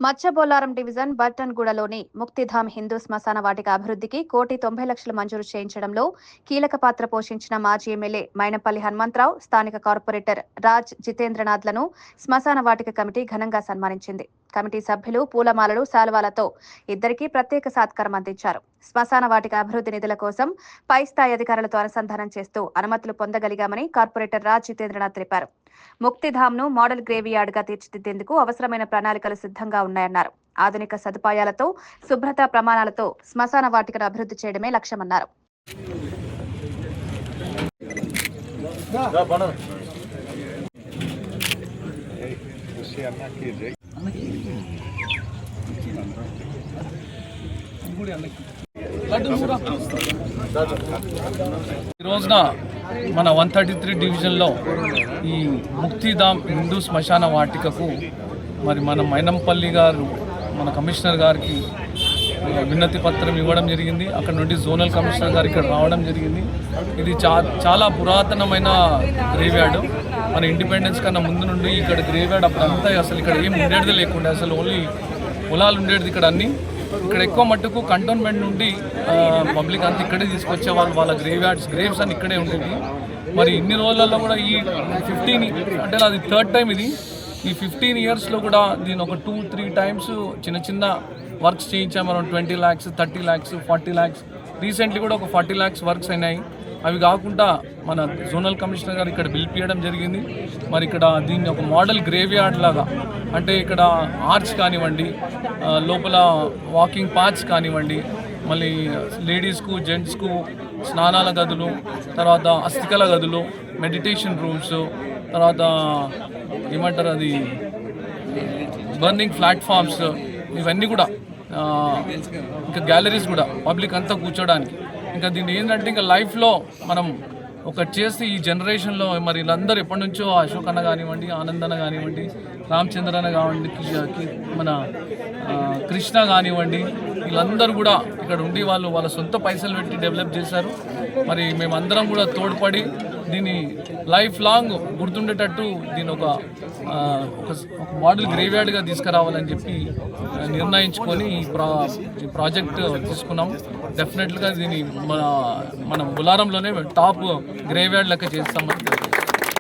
Machabollaram division బర్టన్గూడలోని Muktidham Hindu శ్మశాన వాటిక అభివృద్ధికి 1,90,00,000 మంజూరు చేయించడంలో కీలక పాత్ర పోషించిన మాజీ ఎమ్మెల్యే మైనంపల్లి హనుమంతరావు, స్థానిక కార్పొరేటర్ రాజ్ జితేంద్రనాథ్లను శ్మశాన వాటిక కమిటీ ఘనంగా సన్మానించింది. కమిటీ సభ్యులు పూలమాలలు, శాలువాలతో ఇద్దరికీ ప్రత్యేక సత్కారం అందించారు. శ్మశాన వాటిక అభివృద్ధి నిధుల కోసం పై స్థాయి అధికారులతో అనుసంధానం చేస్తూ అనుమతులు పొందగలిగామని కార్పొరేటర్ రాజ్ జితేంద్రనాథ్ తెలిపారు. ముక్తిధామ్ను మోడల్ గ్రేవ్యార్డ్ గా తీర్చిదిద్దేందుకు అవసరమైన ప్రణాళికలు సిద్ధంగా ఉన్నాయన్నారు. ఆధునిక సదుపాయాలతో, శుభ్రతా ప్రమాణాలతో శ్మశాన వాటికను అభివృద్ధి చేయడమే లక్ష్యమన్నారు. ఈ రోజున మన 133 డివిజన్లో ఈ ముక్తిధామ్ హిందూ శ్మశాన వాటికకు మరి మన మైనంపల్లి గారు మన కమిషనర్ గారికి వినతి పత్రం ఇవ్వడం జరిగింది. అక్కడ నుండి జోనల్ కమిషనర్ గారు ఇక్కడ రావడం జరిగింది. ఇది చాలా పురాతనమైన గ్రేవ్యార్డ్. మన ఇండిపెండెన్స్ కన్నా ముందు నుండి ఇక్కడ గ్రేవ్యార్డ్ అప్పుడంతా అసలు ఇక్కడ ఏం ఉండేది లేకుండా అసలు ఓన్లీ పొలాలు ఉండేది ఇక్కడ అన్నీ. ఇక్కడ ఎక్కువ మట్టుకు కంటోన్మెంట్ నుండి పబ్లిక్ అంతా ఇక్కడే తీసుకొచ్చే వాళ్ళ గ్రేవ్స్ అని ఇక్కడే ఉండేది. మరి ఇన్ని రోజులలో కూడా ఈ 15 అంటే అది 3rd టైం ఇది. ఈ 15 ఇయర్స్లో కూడా దీని ఒక 2-3 టైమ్స్ చిన్న చిన్న వర్క్స్ చేయించాము. మనం 20 lakhs, 30 lakhs, 40 lakhs, రీసెంట్లీ కూడా ఒక 40 lakhs వర్క్స్ అయినాయి. అవి కాకుండా మన జోనల్ కమిషనర్ గారు ఇక్కడ బిల్ పియడం జరిగింది. మరి ఇక్కడ దీన్ని ఒక మోడల్ గ్రేవ్యార్డ్ లాగా, అంటే ఇక్కడ ఆర్చ్ కానివ్వండి, లోపల వాకింగ్ పాత్స్ కానివ్వండి, మళ్ళీ లేడీస్కు జెంట్స్కు స్నానాల గదులు, తర్వాత అస్థికల గదులు, మెడిటేషన్ రూమ్స్, తర్వాత ఏమంటారు అది బర్నింగ్ ప్లాట్ఫామ్స్, ఇవన్నీ కూడా, ఇంకా గ్యాలరీస్ కూడా పబ్లిక్ అంతా కూర్చోడానికి. ఇంకా దీన్ని ఏంటంటే ఇంకా లైఫ్లో మనం ఒకటి చేసి ఈ జనరేషన్లో మరి వీళ్ళందరూ ఎప్పటి నుంచో అశోక్ అన్న కానివ్వండి, ఆనందన్న కానివ్వండి, రామచంద్ర అన్న కానివ్వండి, మన కృష్ణ కానివ్వండి, వీళ్ళందరూ కూడా ఇక్కడ ఉండి వాళ్ళ సొంత పైసలు పెట్టి డెవలప్ చేశారు. మరి మేమందరం కూడా తోడ్పడి దీన్ని లైఫ్ లాంగ్ గుర్తుండేటట్టు దీని ఒక మోడల్ గ్రేవ్యార్డ్గా తీసుకురావాలని చెప్పి నిర్ణయించుకొని ఈ ప్రాజెక్ట్ తీసుకున్నాం. డెఫినెట్గా దీన్ని మనం బొల్లారంలోనే టాప్ గ్రేవ్యార్డ్ లెక్క చేస్తామని